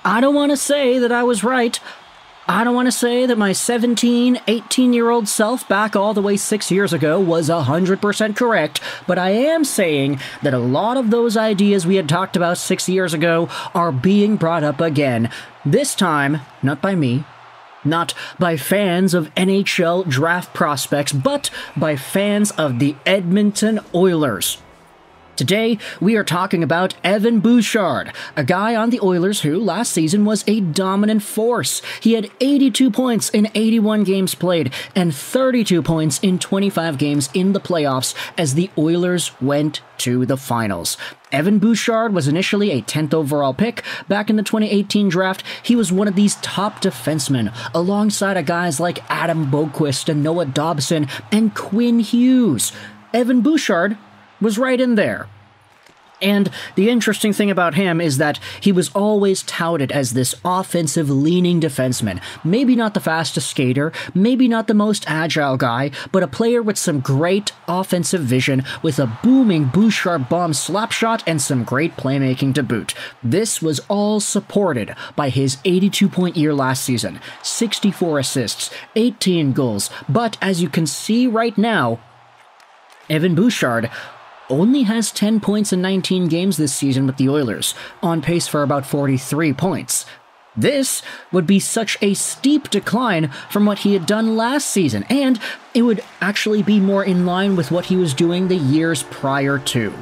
I don't want to say that I was right. I don't want to say that my 17, 18-year-old self back all the way 6 years ago was 100% correct, but I am saying that a lot of those ideas we had talked about 6 years ago are being brought up again. This time, not by me, not by fans of NHL draft prospects, but by fans of the Edmonton Oilers. Today, we are talking about Evan Bouchard, a guy on the Oilers who last season was a dominant force. He had 82 points in 81 games played and 32 points in 25 games in the playoffs as the Oilers went to the finals. Evan Bouchard was initially a 10th overall pick. Back in the 2018 draft, he was one of these top defensemen, alongside of guys like Adam Boqvist and Noah Dobson and Quinn Hughes. Evan Bouchard was right in there. And the interesting thing about him is that he was always touted as this offensive-leaning defenseman. Maybe not the fastest skater, maybe not the most agile guy, but a player with some great offensive vision, with a booming Bouchard bomb slap shot and some great playmaking to boot. This was all supported by his 82-point year last season, 64 assists, 18 goals, but as you can see right now, Evan Bouchard only has 10 points in 19 games this season with the Oilers, on pace for about 43 points. This would be such a steep decline from what he had done last season, and it would actually be more in line with what he was doing the years prior to.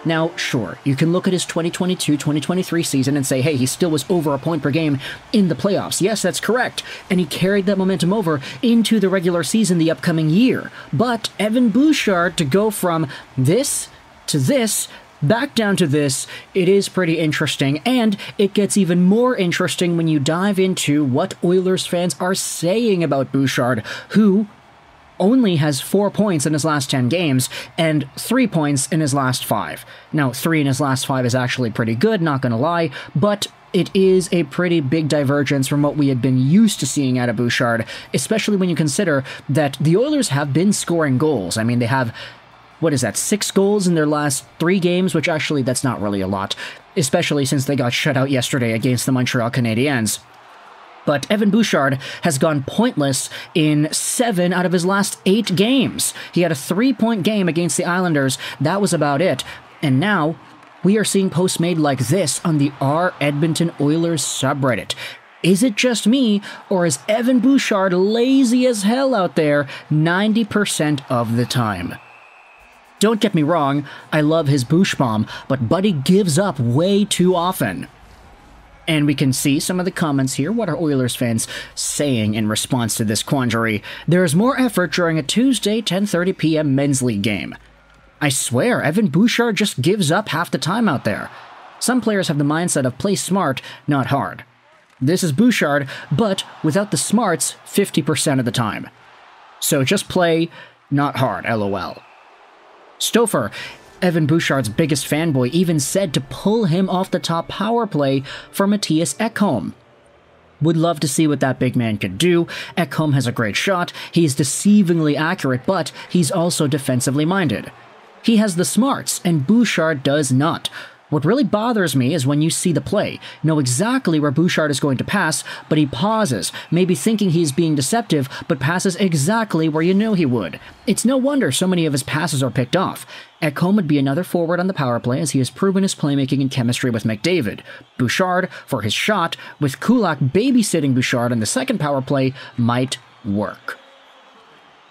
Now, sure, you can look at his 2022-2023 season and say, hey, he still was over a point per game in the playoffs. Yes, that's correct. And he carried that momentum over into the regular season the upcoming year. But Evan Bouchard, to go from this to this, back down to this, it is pretty interesting, and it gets even more interesting when you dive into what Oilers fans are saying about Bouchard, who only has 4 points in his last 10 games, and 3 points in his last 5. Now, 3 in his last 5 is actually pretty good, not gonna lie, but it is a pretty big divergence from what we had been used to seeing out of Bouchard, especially when you consider that the Oilers have been scoring goals. I mean, they have, 6 goals in their last 3 games, which actually, that's not really a lot, especially since they got shut out yesterday against the Montreal Canadiens. But Evan Bouchard has gone pointless in 7 out of his last 8 games. He had a 3-point game against the Islanders. That was about it. And now, we are seeing posts made like this on the R Edmonton Oilers subreddit. Is it just me, or is Evan Bouchard lazy as hell out there 90% of the time? Don't get me wrong, I love his Bouch bomb, but Buddy gives up way too often. And we can see some of the comments here. What are Oilers fans saying in response to this quandary? There is more effort during a Tuesday 10:30 p.m. men's league game. I swear, Evan Bouchard just gives up half the time out there. Some players have the mindset of play smart, not hard. This is Bouchard, but without the smarts 50% of the time. So just play, not hard, lol. Stouffer, Evan Bouchard's biggest fanboy, even said to pull him off the top power play for Mattias Ekholm. Would love to see what that big man could do. Ekholm has a great shot, he's deceivingly accurate, but he's also defensively minded. He has the smarts, and Bouchard does not. What really bothers me is when you see the play, know exactly where Bouchard is going to pass, but he pauses, maybe thinking he's being deceptive, but passes exactly where you knew he would. It's no wonder so many of his passes are picked off. Ekholm would be another forward on the power play, as he has proven his playmaking and chemistry with McDavid. Bouchard, for his shot, with Kulak babysitting Bouchard on the second power play, might work.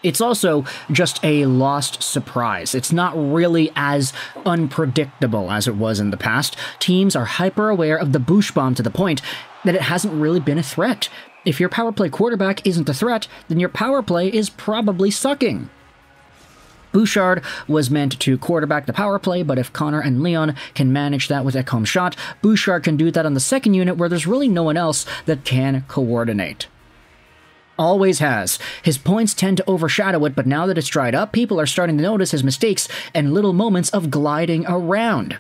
It's also just a lost surprise. It's not really as unpredictable as it was in the past. Teams are hyper-aware of the Bouch bomb to the point that it hasn't really been a threat. If your power play quarterback isn't a threat, then your power play is probably sucking. Bouchard was meant to quarterback the power play, but if Connor and Leon can manage that with Ekholm's shot, Bouchard can do that on the second unit where there's really no one else that can coordinate. Always has. His points tend to overshadow it, but now that it's dried up, people are starting to notice his mistakes and little moments of gliding around.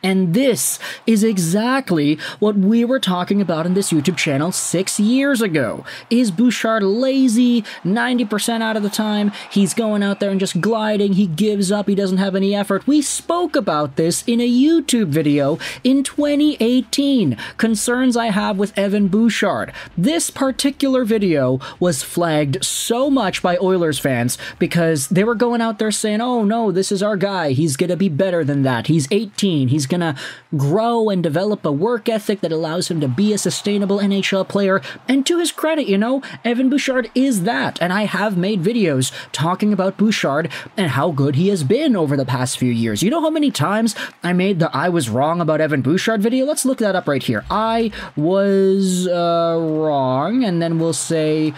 And this is exactly what we were talking about in this YouTube channel 6 years ago. Is Bouchard lazy 90% out of the time? He's going out there and just gliding. He gives up. He doesn't have any effort. We spoke about this in a YouTube video in 2018. Concerns I have with Evan Bouchard. This particular video was flagged so much by Oilers fans because they were going out there saying, oh no, this is our guy. He's going to be better than that. He's 18. He's going to grow and develop a work ethic that allows him to be a sustainable NHL player. And to his credit, you know, Evan Bouchard is that. And I have made videos talking about Bouchard and how good he has been over the past few years. You know how many times I made the I was wrong about Evan Bouchard video? Let's look that up right here. I was wrong, and then we'll say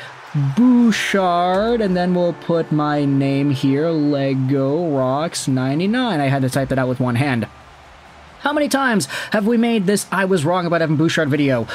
Bouchard, and then we'll put my name here, Lego Rocks 99. I had to type that out with one hand. How many times have we made this I was wrong about Evan Bouchard video?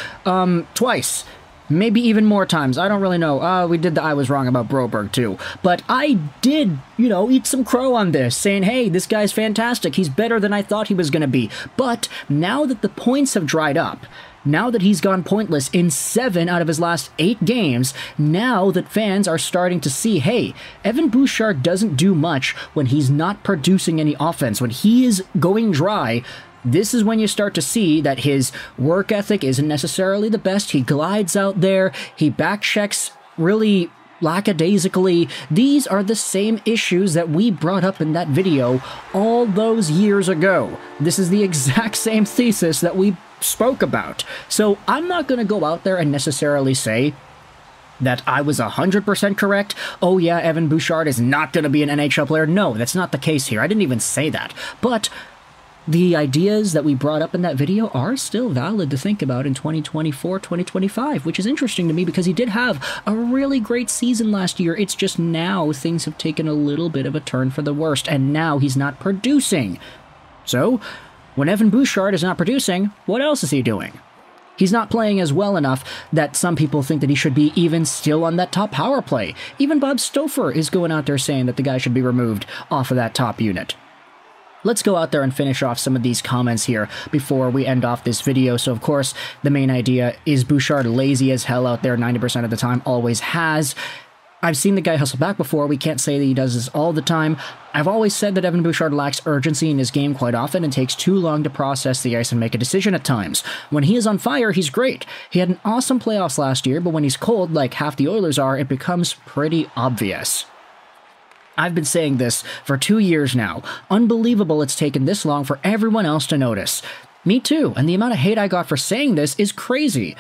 Twice. Maybe even more times. I don't really know. We did the I was wrong about Broberg too. But I did, you know, eat some crow on this, saying, hey, this guy's fantastic. He's better than I thought he was going to be. But now that the points have dried up, now that he's gone pointless in 7 out of his last 8 games, now that fans are starting to see, hey, Evan Bouchard doesn't do much when he's not producing any offense. When he is going dry, this is when you start to see that his work ethic isn't necessarily the best. He glides out there. He back checks really lackadaisically. These are the same issues that we brought up in that video all those years ago. This is the exact same thesis that we spoke about. So I'm not going to go out there and necessarily say that I was 100% correct. Oh yeah, Evan Bouchard is not going to be an NHL player. No, that's not the case here. I didn't even say that. But the ideas that we brought up in that video are still valid to think about in 2024, 2025, which is interesting to me because he did have a really great season last year. It's just now things have taken a little bit of a turn for the worst, and now he's not producing. So, when Evan Bouchard is not producing, what else is he doing? He's not playing as well enough that some people think that he should be even still on that top power play. Even Bob Stouffer is going out there saying that the guy should be removed off of that top unit. Let's go out there and finish off some of these comments here before we end off this video. So, of course, the main idea is Bouchard lazy as hell out there 90% of the time, always has. I've seen the guy hustle back before. We can't say that he does this all the time. I've always said that Evan Bouchard lacks urgency in his game quite often and takes too long to process the ice and make a decision at times. When he is on fire, he's great. He had an awesome playoffs last year, but when he's cold, like half the Oilers are, it becomes pretty obvious. I've been saying this for 2 years now. Unbelievable it's taken this long for everyone else to notice. Me too, and the amount of hate I got for saying this is crazy.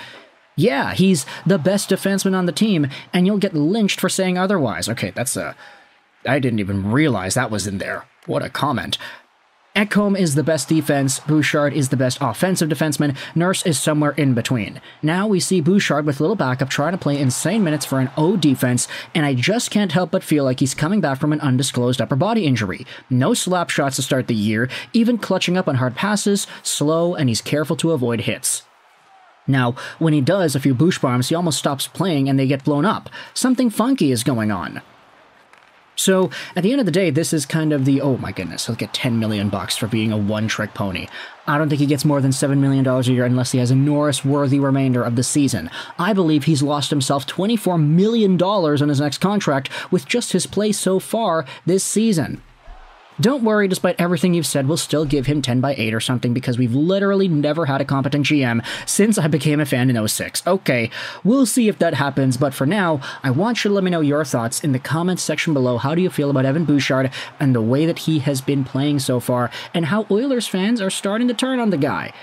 Yeah, he's the best defenseman on the team, and you'll get lynched for saying otherwise. Okay, that's I didn't even realize that was in there. What a comment. Ekholm is the best defense, Bouchard is the best offensive defenseman, Nurse is somewhere in between. Now we see Bouchard with little backup trying to play insane minutes for an O defense, and I just can't help but feel like he's coming back from an undisclosed upper body injury. No slap shots to start the year, even clutching up on hard passes, slow, and he's careful to avoid hits. Now, when he does a few Bouch bombs, he almost stops playing and they get blown up. Something funky is going on. So, at the end of the day, this is kind of the, oh my goodness, he'll get $10 million for being a one-trick pony. I don't think he gets more than $7 million a year unless he has a Norris-worthy remainder of the season. I believe he's lost himself $24 million on his next contract with just his play so far this season. Don't worry, despite everything you've said, we'll still give him 10 by 8 or something because we've literally never had a competent GM since I became a fan in 06. Okay, we'll see if that happens, but for now, I want you to let me know your thoughts in the comments section below. How do you feel about Evan Bouchard and the way that he has been playing so far, and how Oilers fans are starting to turn on the guy?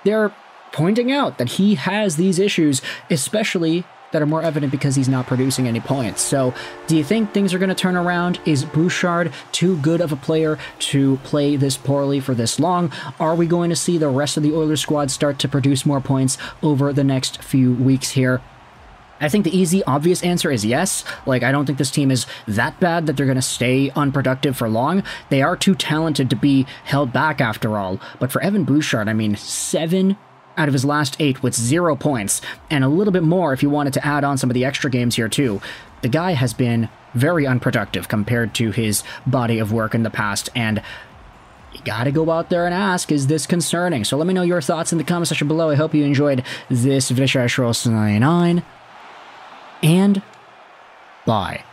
They're pointing out that he has these issues, especially that are more evident because he's not producing any points. So, do you think things are going to turn around? Is Bouchard too good of a player to play this poorly for this long? Are we going to see the rest of the Oilers squad start to produce more points over the next few weeks here? I think the easy, obvious answer is yes. Like, I don't think this team is that bad that they're going to stay unproductive for long. They are too talented to be held back after all. But for Evan Bouchard, I mean, 7 out of his last 8 with 0 points, and a little bit more if you wanted to add on some of the extra games here too. The guy has been very unproductive compared to his body of work in the past, and you gotta go out there and ask, is this concerning? So let me know your thoughts in the comment section below. I hope you enjoyed this video. And bye.